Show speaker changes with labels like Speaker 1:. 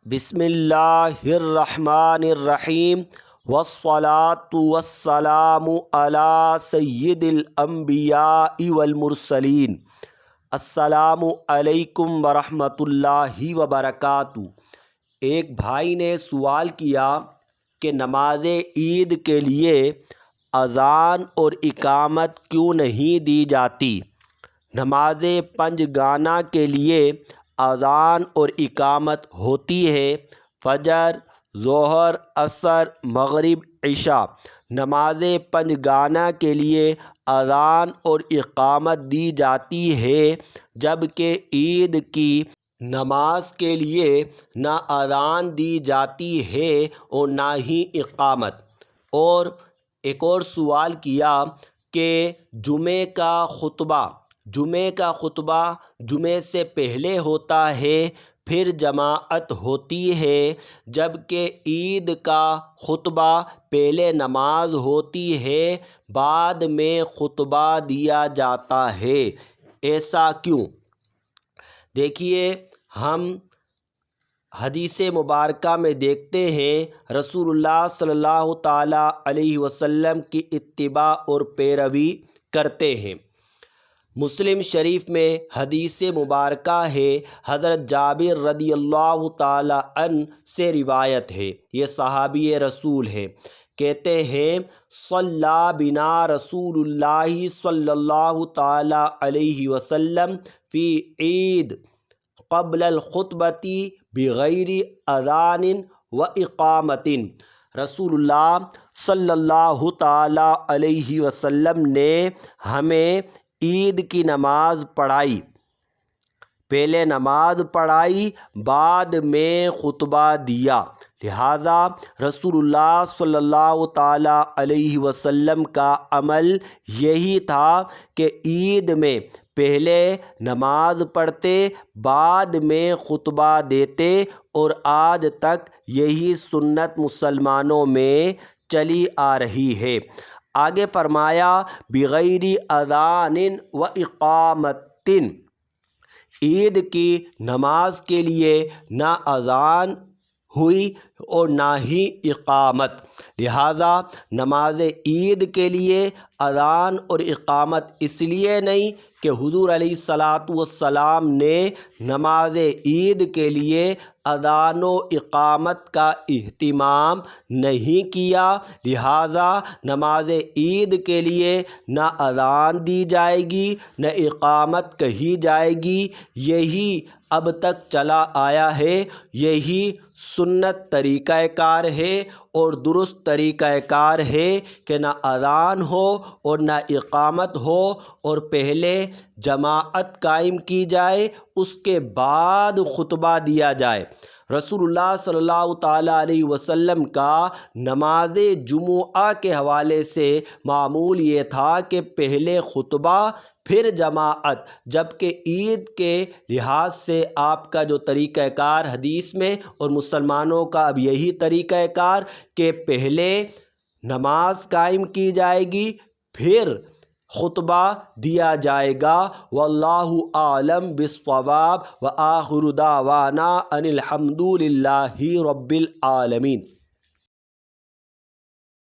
Speaker 1: بسم اللہ الرحمن الرحیم والصلاة والسلام علی سید الانبیاء والمرسلین۔ السلام علیکم ورحمۃ اللہ وبرکاتہ۔ ایک بھائی نے سوال کیا کہ نماز عید کے لیے اذان اور اقامت کیوں نہیں دی جاتی؟ نماز پنج گانہ کے لیے اذان اور اقامت ہوتی ہے، فجر، ظہر، عصر، مغرب، عشاء۔ نماز پنج گانہ کے لیے اذان اور اقامت دی جاتی ہے، جبکہ عید کی نماز کے لیے نہ اذان دی جاتی ہے اور نہ ہی اقامت۔ اور ایک اور سوال کیا کہ جمعے کا خطبہ جمعے سے پہلے ہوتا ہے، پھر جماعت ہوتی ہے، جبکہ عید کا خطبہ پہلے نماز ہوتی ہے، بعد میں خطبہ دیا جاتا ہے، ایسا کیوں؟ دیکھیے، ہم حدیث مبارکہ میں دیکھتے ہیں رسول اللہ صلی اللہ تعالیٰ علیہ وسلم کی اتباع اور پیروی کرتے ہیں۔ مسلم شریف میں حدیث مبارکہ ہے، حضرت جابر رضی اللہ تعالیٰ عنہ سے روایت ہے، یہ صحابی رسول ہیں، کہتے ہیں صلی بنا رسول اللہ صلی اللہ تعالیٰ علیہ وسلم فی عید قبل الخطبۃ بغیر اذان و اقامت۔ رسول اللہ صلی اللہ تعالیٰ علیہ وسلم نے ہمیں عید کی نماز پڑھائی، پہلے نماز پڑھائی، بعد میں خطبہ دیا۔ لہٰذا رسول اللہ صلی اللہ تعالیٰ علیہ وسلم کا عمل یہی تھا کہ عید میں پہلے نماز پڑھتے، بعد میں خطبہ دیتے، اور آج تک یہی سنت مسلمانوں میں چلی آ رہی ہے۔ آگے فرمایا بغیر اذان و اقامت، عید کی نماز کے لیے نہ اذان ہوئی اور نہ ہی اقامت، لہٰذا نماز عید کے لیے اذان اور اقامت اس لیے نہیں کہ حضور علیہ الصلاۃ والسلام نے نماز عید کے لیے اذان و اقامت کا اہتمام نہیں کیا، لہٰذا نماز عید کے لیے نہ اذان دی جائے گی نہ اقامت کہی جائے گی۔ یہی اب تک چلا آیا ہے، یہی سنت طریقہ کار ہے اور درست طریقہ کار ہے کہ نہ اذان ہو اور نہ اقامت ہو، اور پہلے جماعت قائم کی جائے، اس کے بعد خطبہ دیا جائے۔ رسول اللہ صلی اللہ تعالیٰ علیہ وسلم کا نماز جمعہ کے حوالے سے معمول یہ تھا کہ پہلے خطبہ پھر جماعت، جبکہ عید کے لحاظ سے آپ کا جو طریقہ کار حدیث میں اور مسلمانوں کا اب یہی طریقہ کار کہ پہلے نماز قائم کی جائے گی، پھر خطبہ دیا جائے گا۔ واللہ اعلم بالصواب، وآخر دعوانا ان الحمد للہ رب العالمین۔